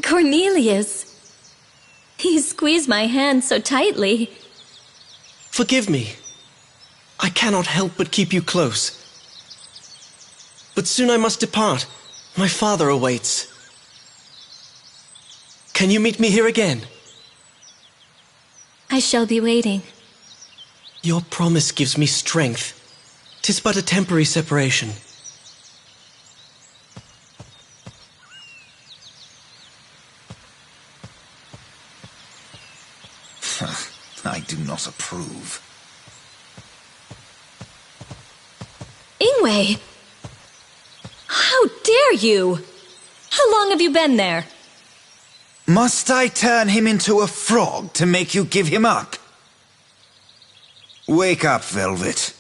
Cornelius! He squeezed my hand so tightly. Forgive me. I cannot help but keep you close. But soon I must depart. My father awaits. Can you meet me here again? I shall be waiting. Your promise gives me strength. 'Tis but a temporary separation. I do not approve. Ingwe! How dare you! How long have you been there? Must I turn him into a frog to make you give him up? Wake up, Velvet.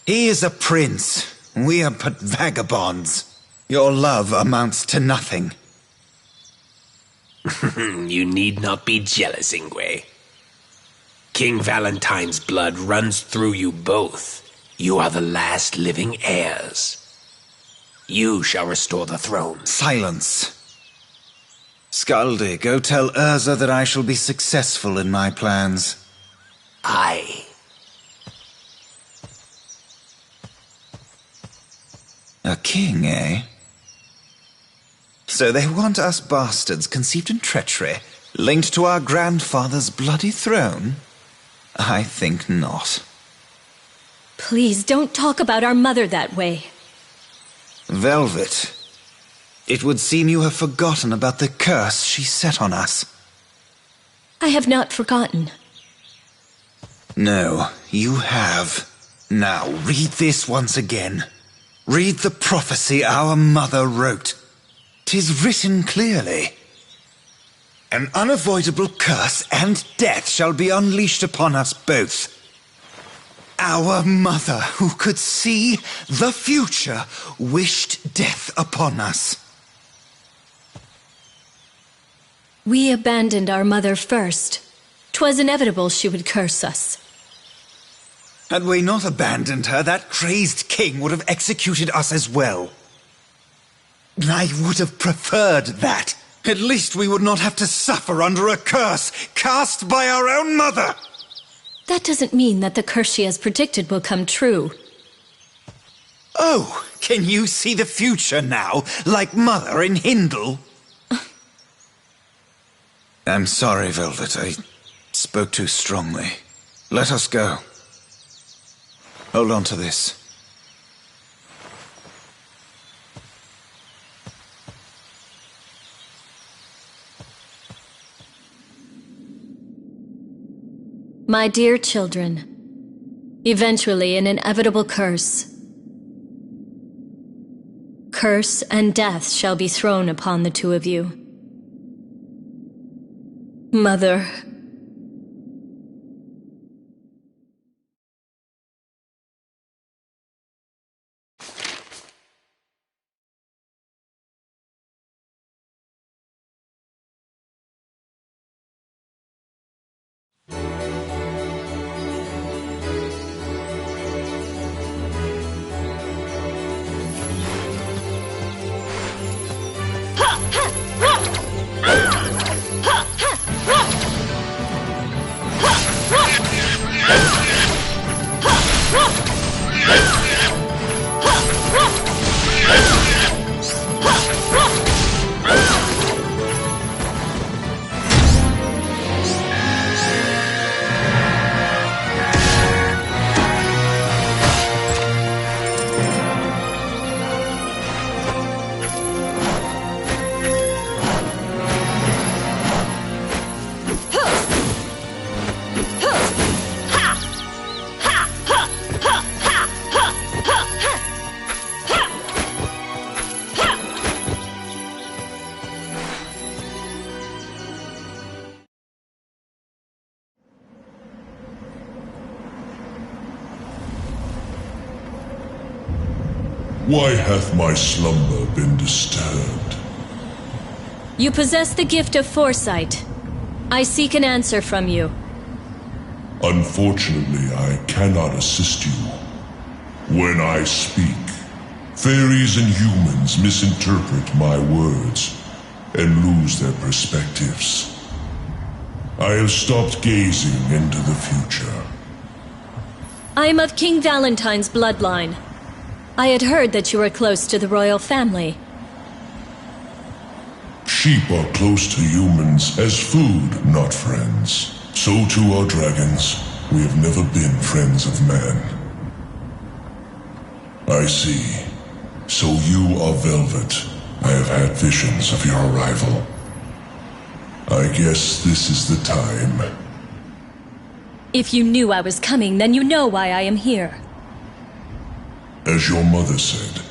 He is a prince. We are but vagabonds. Your love amounts to nothing. You need not be jealous, Ingwe. King Valentine's blood runs through you both. You are the last living heirs. You shall restore the throne. Silence. Scaldi, go tell Urza that I shall be successful in my plans. Aye. A king, eh? So they want us bastards conceived in treachery, linked to our grandfather's bloody throne? I think not. Please don't talk about our mother that way. Velvet, it would seem you have forgotten about the curse she set on us. I have not forgotten. No, you have. Now, read this once again. Read the prophecy our mother wrote. 'Tis written clearly. An unavoidable curse and death shall be unleashed upon us both. Our mother, who could see the future, wished death upon us. We abandoned our mother first. 'Twas inevitable she would curse us. Had we not abandoned her, that crazed king would have executed us as well. I would have preferred that. At least we would not have to suffer under a curse cast by our own mother. That doesn't mean that the curse she has predicted will come true. Oh, can you see the future now, like Mother in Hindle? I'm sorry, Velvet. I spoke too strongly. Let us go. Hold on to this. My dear children, eventually an inevitable curse. Curse and death shall be thrown upon the two of you. Mother. Why hath my slumber been disturbed? You possess the gift of foresight. I seek an answer from you. Unfortunately, I cannot assist you. When I speak, fairies and humans misinterpret my words. and lose their perspectives. I have stopped gazing into the future. I am of King Valentine's bloodline. I had heard that you were close to the royal family. Sheep are close to humans as food, not friends. So too are dragons. We have never been friends of man. I see. So you are Velvet. I have had visions of your arrival. I guess this is the time. If you knew I was coming, then you know why I am here. As your mother said,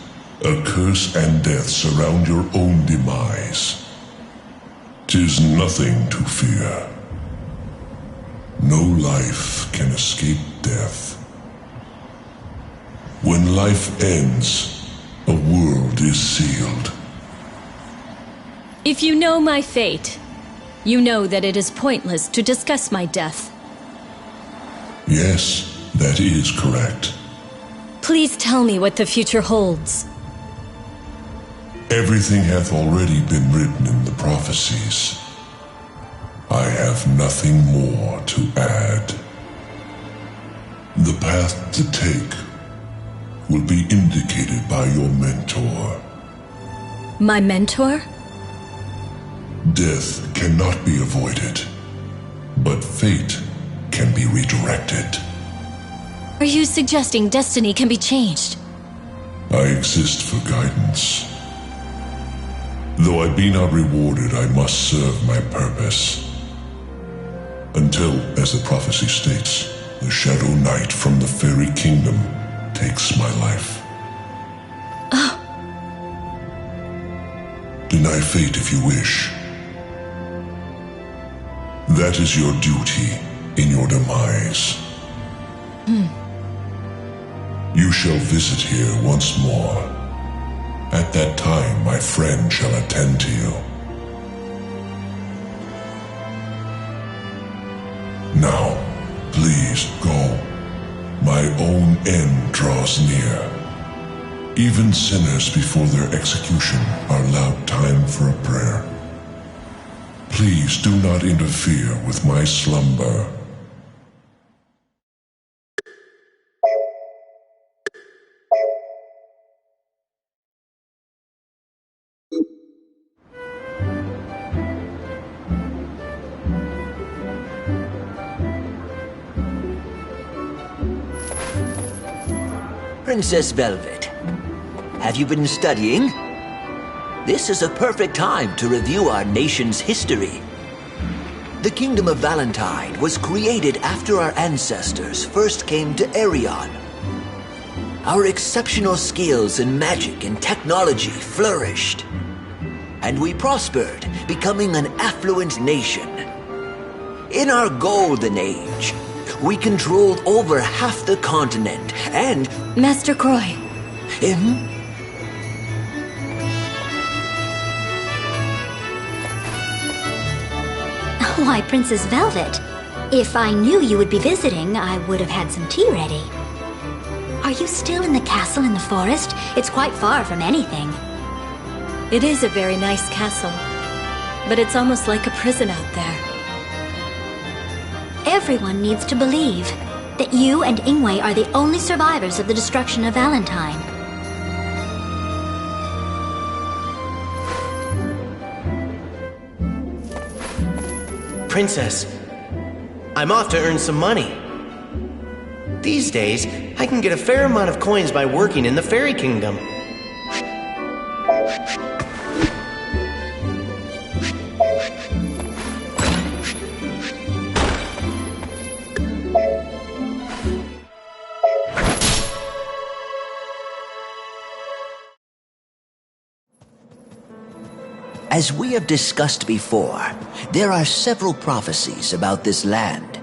a curse and death surround your own demise. 'Tis nothing to fear. No life can escape death. When life ends, a world is sealed. If you know my fate, you know that it is pointless to discuss my death. Yes, that is correct. Please tell me what the future holds. Everything hath already been written in the prophecies. I have nothing more to add. The path to take will be indicated by your mentor. My mentor? Death cannot be avoided, but fate can be redirected. Are you suggesting destiny can be changed? I exist for guidance. Though I be not rewarded, I must serve my purpose. Until, as the prophecy states, the Shadow Knight from the Fairy Kingdom takes my life. Deny fate if you wish. That is your duty in your demise. You shall visit here once more. At that time, my friend shall attend to you. Now, please go. My own end draws near. Even sinners before their execution are allowed time for a prayer. Please do not interfere with my slumber. Princess Velvet, have you been studying? This is a perfect time to review our nation's history. The Kingdom of Valentine was created after our ancestors first came to Arion. Our exceptional skills in magic and technology flourished, and we prospered, becoming an affluent nation. In our golden age, we controlled over half the continent and... Master Croy. Why, Princess Velvet. If I knew you would be visiting, I would have had some tea ready. Are you still in the castle in the forest? It's quite far from anything. It is a very nice castle, but it's almost like a prison out there. Everyone needs to believe that you and Ingwe are the only survivors of the destruction of Valentine. Princess, I'm off to earn some money. These days, I can get a fair amount of coins by working in the Fairy Kingdom. As we have discussed before, there are several prophecies about this land.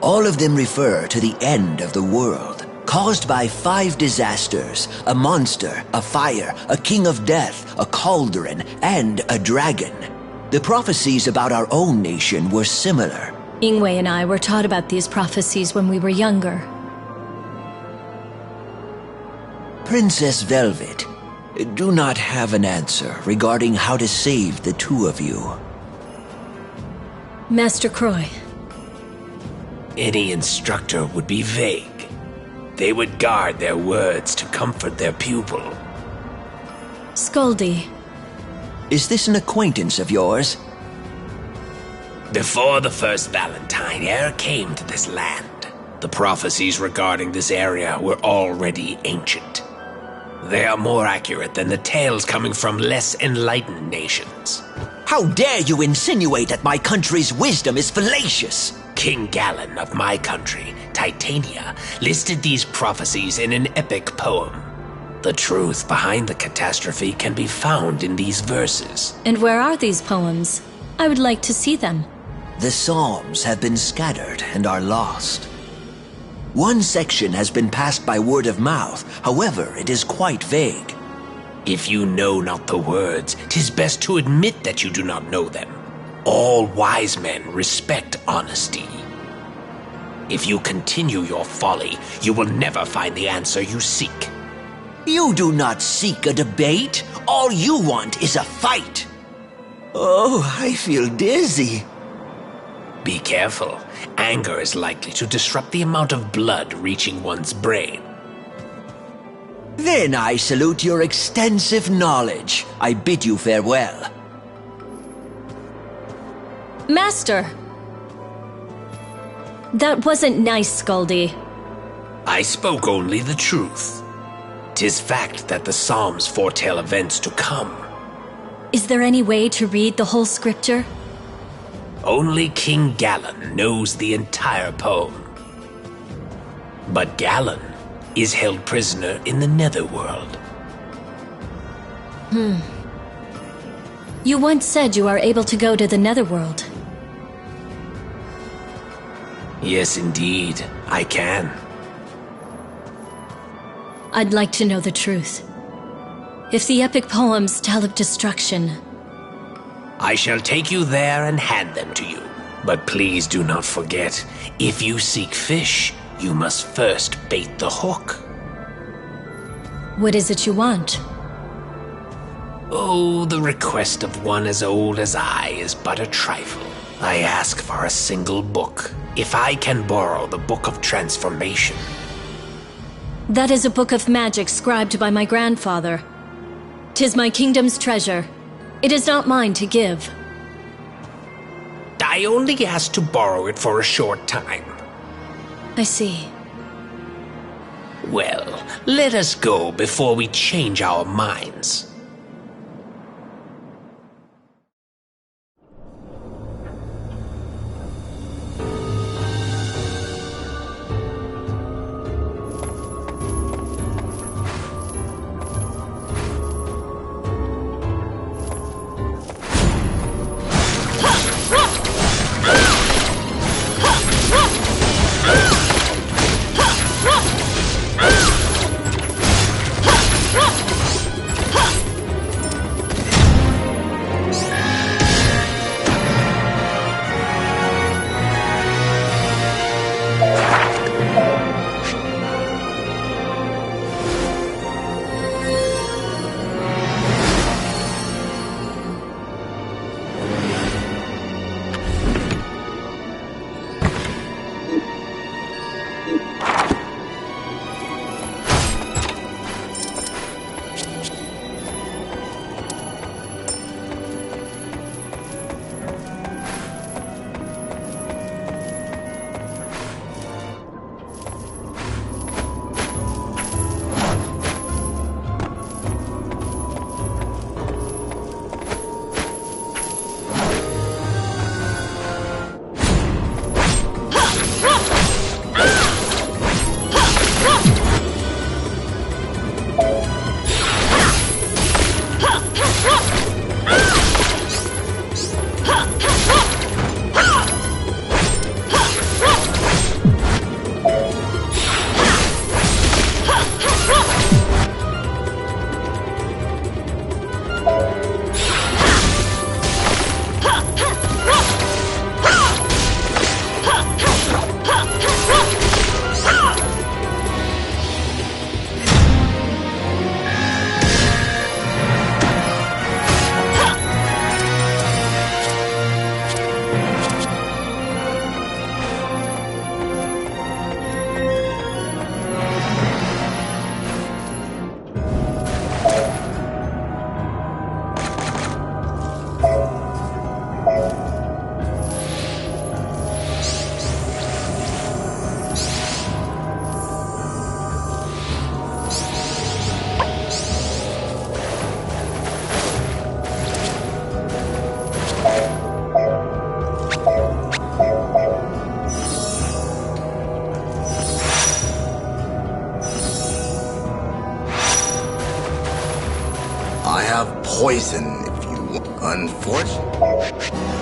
All of them refer to the end of the world, caused by 5 disasters: a monster, a fire, a king of death, a cauldron, and a dragon. The prophecies about our own nation were similar. Ingwe and I were taught about these prophecies when we were younger. Princess Velvet, do not have an answer regarding how to save the two of you. Master Croy. Any instructor would be vague. They would guard their words to comfort their pupil. Scoldy. Is this an acquaintance of yours? Before the first Valentine e'er came to this land, the prophecies regarding this area were already ancient. They are more accurate than the tales coming from less enlightened nations. How dare you insinuate that my country's wisdom is fallacious? King Galen of my country, Titania, listed these prophecies in an epic poem. The truth behind the catastrophe can be found in these verses. And where are these poems? I would like to see them. The Psalms have been scattered and are lost. One section has been passed by word of mouth, however, it is quite vague. If you know not the words, 'tis best to admit that you do not know them. All wise men respect honesty. If you continue your folly, you will never find the answer you seek. You do not seek a debate. All you want is a fight. Oh, I feel dizzy. Be careful. Anger is likely to disrupt the amount of blood reaching one's brain. Then I salute your extensive knowledge. I bid you farewell. Master! That wasn't nice, Scoldy. I spoke only the truth. 'Tis fact that the Psalms foretell events to come. Is there any way to read the whole scripture? Only King Galen knows the entire poem. But Galen is held prisoner in the Netherworld. You once said you are able to go to the Netherworld. Yes, indeed, I can. I'd like to know the truth. If the epic poems tell of destruction, I shall take you there and hand them to you. But please do not forget, if you seek fish, you must first bait the hook. what is it you want? Oh, the request of one as old as I is but a trifle. I ask for a single book. If I can borrow the Book of Transformation. That is a book of magic scribed by my grandfather. 'Tis my kingdom's treasure. It is not mine to give. I only ask to borrow it for a short time. I see. Well, let us go before we change our minds. I have poison if you unfortunately.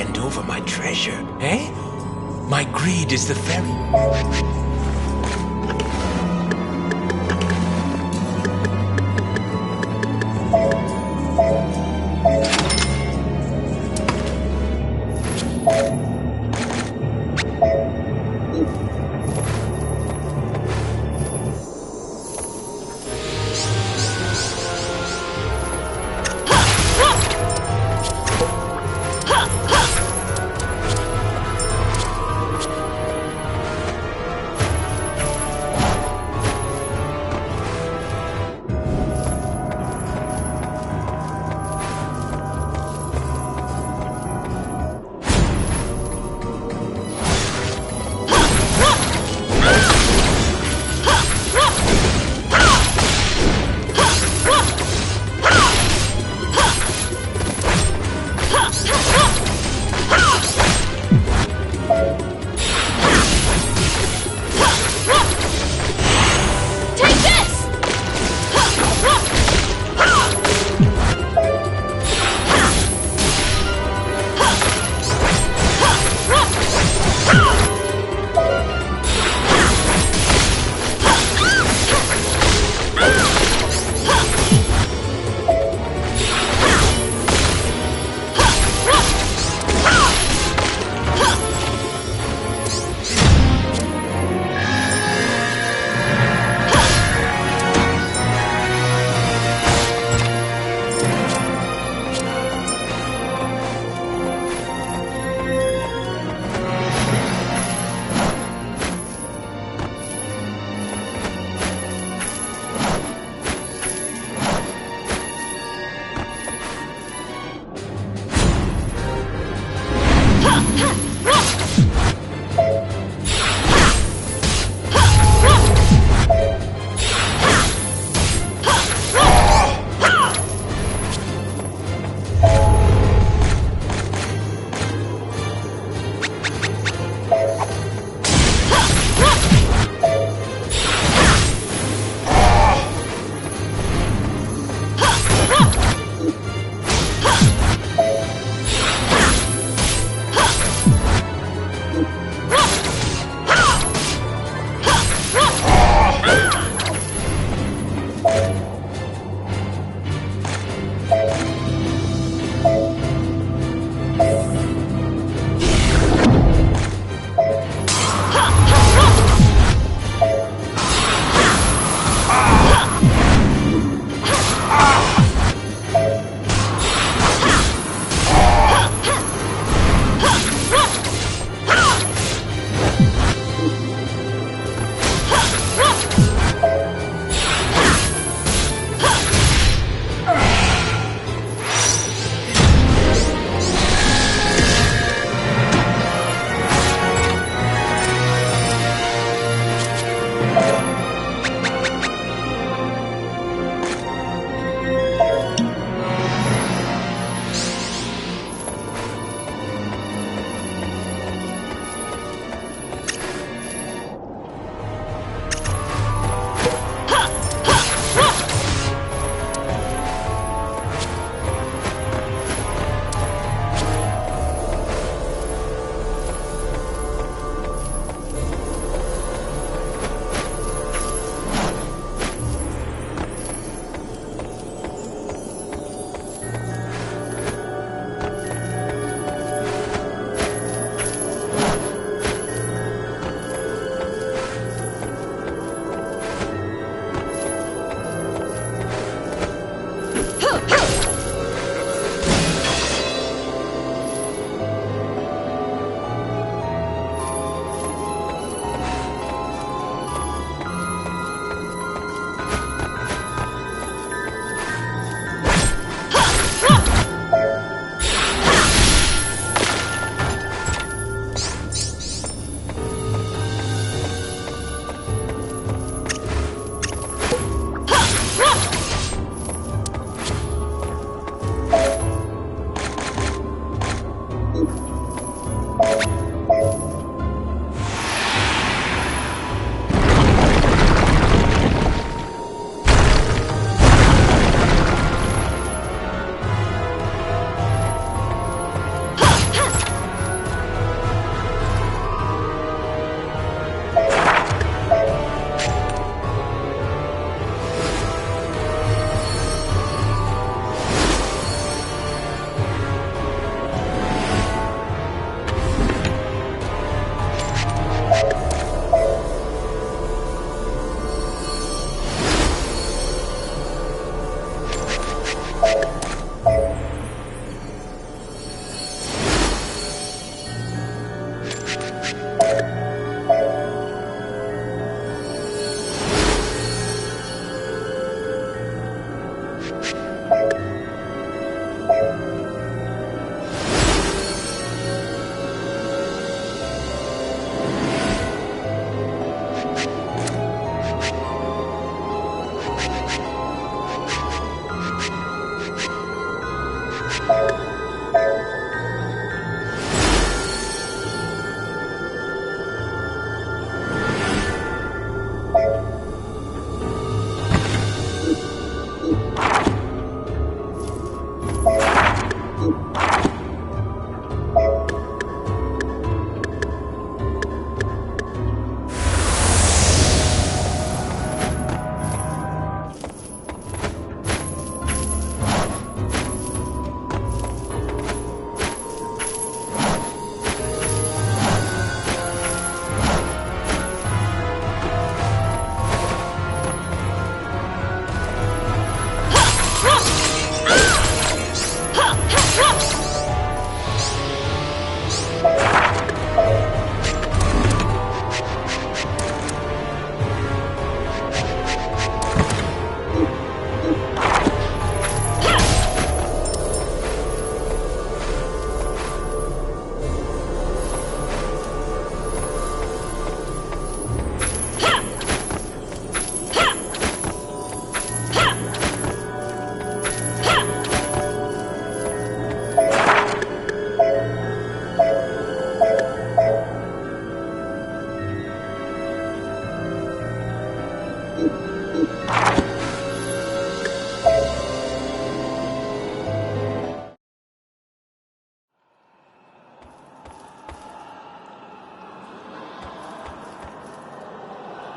hand over my treasure, eh? My greed is the very...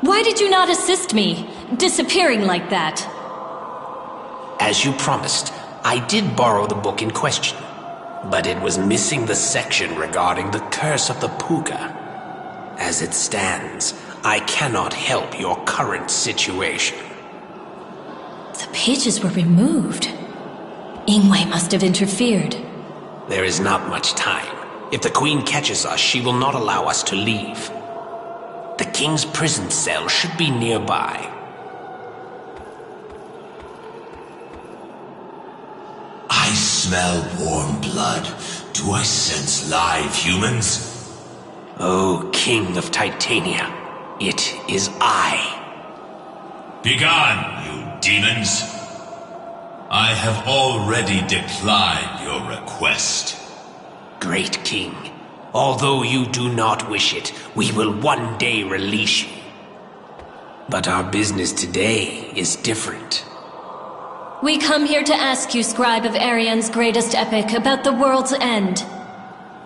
Why did you not assist me, disappearing like that? As you promised, I did borrow the book in question, but it was missing the section regarding the curse of the Puga. As it stands, I cannot help your current situation. The pages were removed. Ingwe must have interfered. There is not much time. If the Queen catches us, she will not allow us to leave. The King's prison cell should be nearby. I smell warm blood. Do I sense live humans? O King of Titania, it is I. Begone, you demons! I have already declined your request. Great King, although you do not wish it, we will one day release you. But our business today is different. We come here to ask you, Scribe of Arian's greatest epic, about the world's end.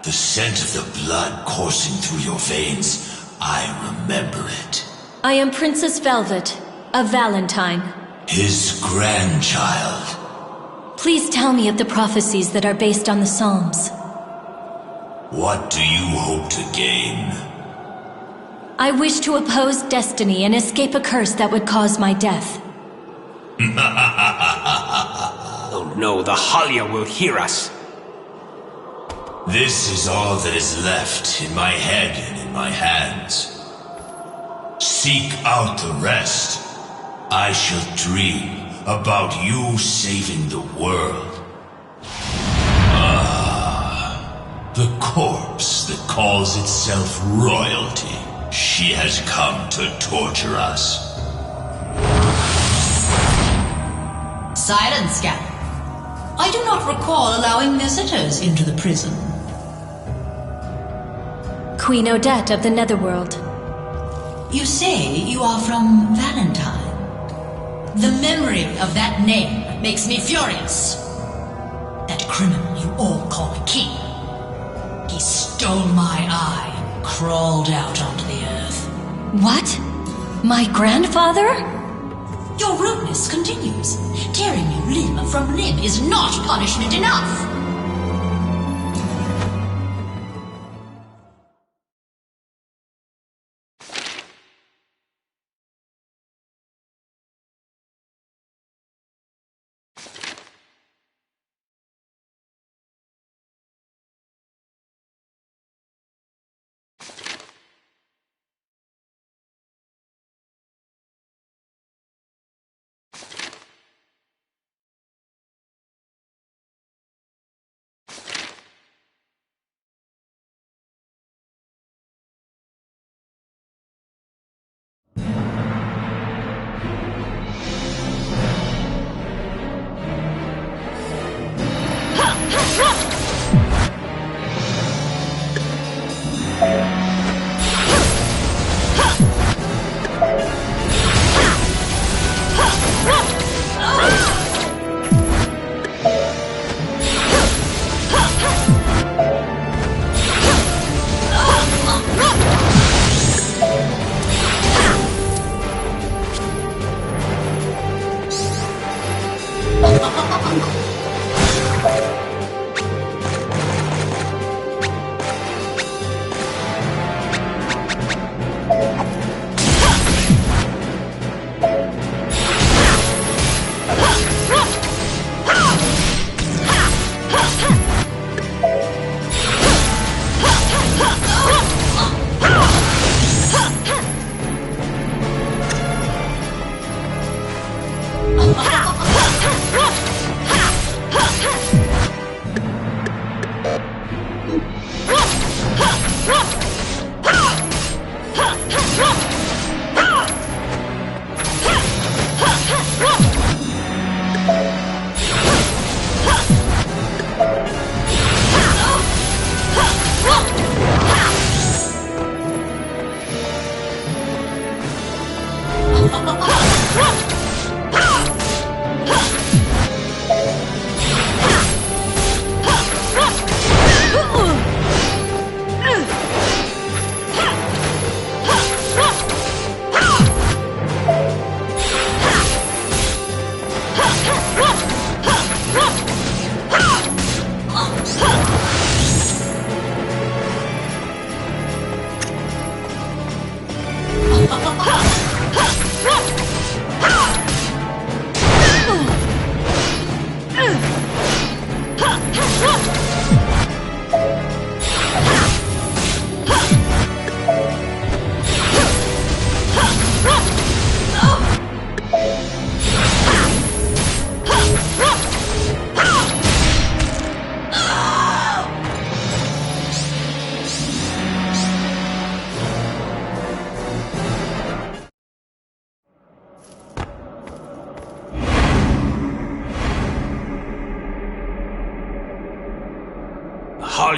The scent of the blood coursing through your veins, I remember it. I am Princess Velvet, of Valentine. His grandchild. Please tell me of the prophecies that are based on the Psalms. What do you hope to gain? I wish to oppose destiny and escape a curse that would cause my death. Oh no, the Halia will hear us. This is all that is left in my head and in my hands. Seek out the rest. I shall dream about you saving the world. The corpse that calls itself royalty. She has come to torture us. Silence, Scan. I do not recall allowing visitors into the prison. Queen Odette of the Netherworld. You say you are from Valentine. The memory of that name makes me furious. That criminal you all call a king. He stole my eye and crawled out onto the earth. What? My grandfather? Your rudeness continues. Tearing you limb from limb is not punishment enough.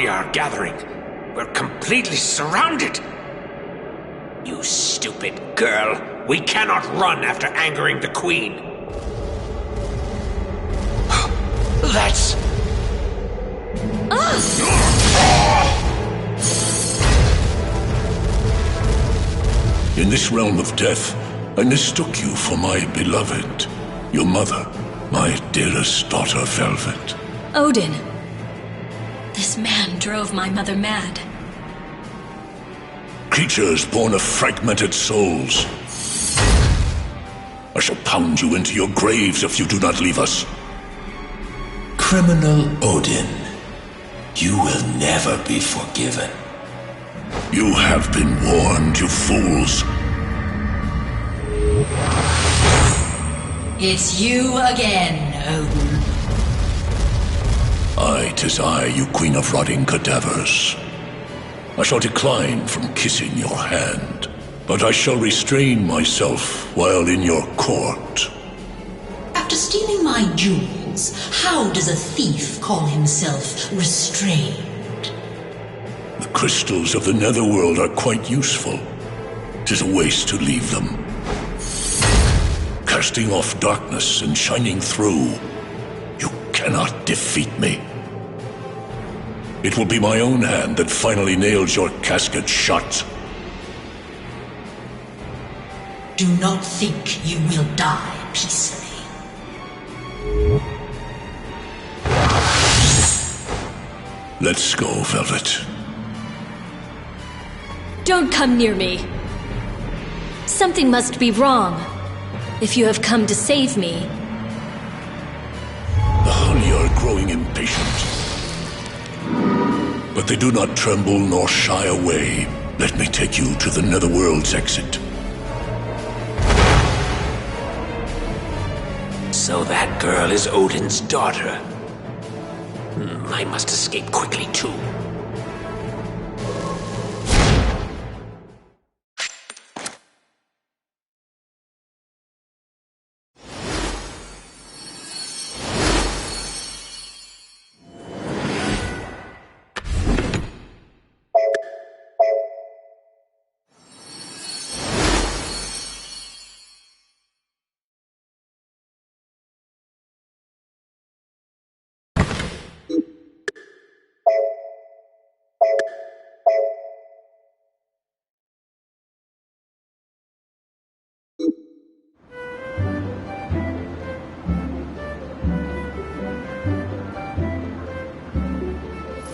Are gathering. We're completely surrounded. You stupid girl. We cannot run after angering the queen. That's... In this realm of death, I mistook you for my beloved, your mother, my dearest daughter, Velvet. Odin. This man drove my mother mad. Creatures born of fragmented souls. I shall pound you into your graves if you do not leave us. Criminal Odin, you will never be forgiven. You have been warned, you fools. It's you again, Odin. Aye, 'tis I, you queen of rotting cadavers. I shall decline from kissing your hand, but I shall restrain myself while in your court. After stealing my jewels, how does a thief call himself restrained? The crystals of the netherworld are quite useful. 'Tis a waste to leave them. Casting off darkness and shining through, you cannot defeat me. It will be my own hand that finally nails your casket shut. Do not think you will die peacefully. Let's go, Velvet. Don't come near me. Something must be wrong. If you have come to save me. The Hully are growing impatient. But they do not tremble nor shy away. Let me take you to the Netherworld's exit. So that girl is Odin's daughter. I must escape quickly, too.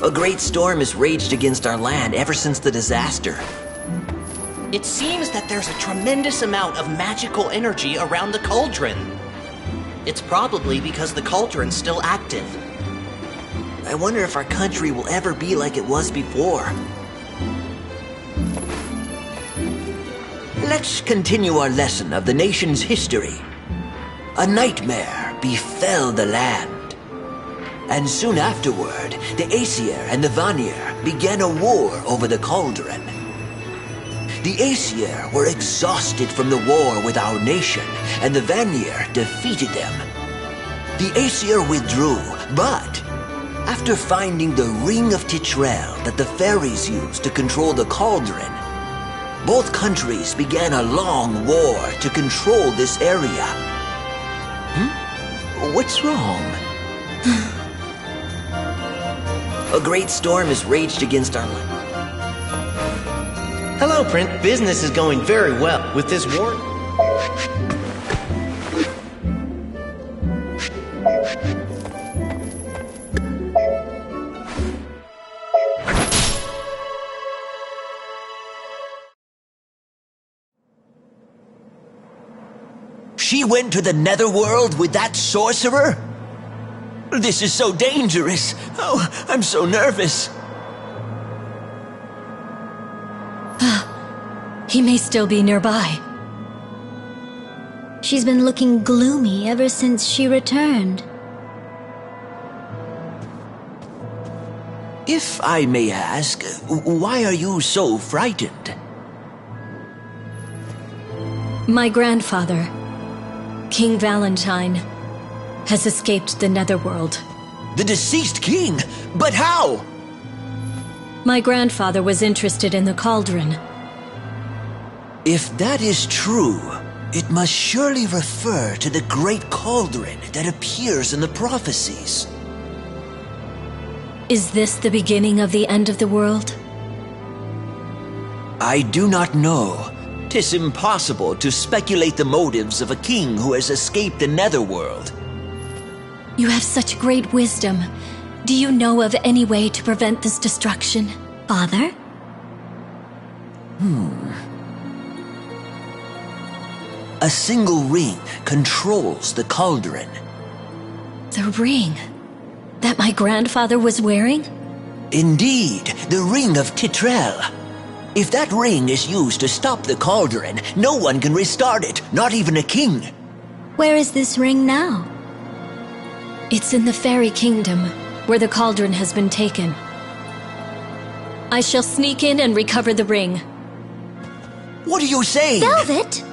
A great storm has raged against our land ever since the disaster. It seems that there's a tremendous amount of magical energy around the cauldron. It's probably because the cauldron's still active. I wonder if our country will ever be like it was before. Let's continue our lesson of the nation's history. A nightmare befell the land. And soon afterward, the Aesir and the Vanir began a war over the cauldron. The Aesir were exhausted from the war with our nation, and the Vanir defeated them. The Aesir withdrew, but after finding the Ring of Titrel that the fairies used to control the cauldron, both countries began a long war to control this area. What's wrong? A great storm has raged against our land. Hello, Prince. Business is going very well. With this war... She went to the netherworld with that sorcerer? This is so dangerous. Oh, I'm so nervous. He may still be nearby. She's been looking gloomy ever since she returned. If I may ask, why are you so frightened? My grandfather, King Valentine, has escaped the netherworld. The deceased king? But how? My grandfather was interested in the cauldron. If that is true, it must surely refer to the great cauldron that appears in the prophecies. Is this the beginning of the end of the world? I do not know. 'Tis impossible to speculate the motives of a king who has escaped the netherworld. You have such great wisdom. Do you know of any way to prevent this destruction? Father? A single ring controls the cauldron. The ring that my grandfather was wearing? Indeed, the Ring of Titrel. If that ring is used to stop the cauldron, no one can restart it, not even a king. Where is this ring now? It's in the fairy kingdom, where the cauldron has been taken. I shall sneak in and recover the ring. What are you saying? Velvet!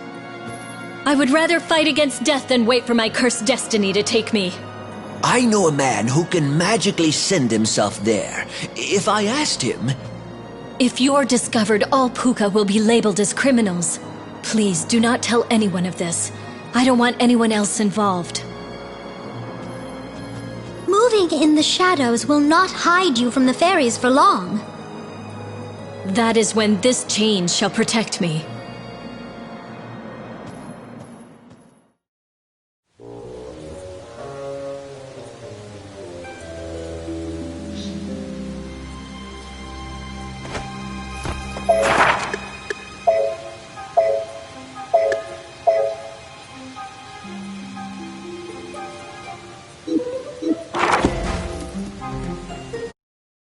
I would rather fight against death than wait for my cursed destiny to take me. I know a man who can magically send himself there. If I asked him... If you're discovered, all Puka will be labeled as criminals. Please do not tell anyone of this. I don't want anyone else involved. Moving in the shadows will not hide you from the fairies for long. That is when this chain shall protect me.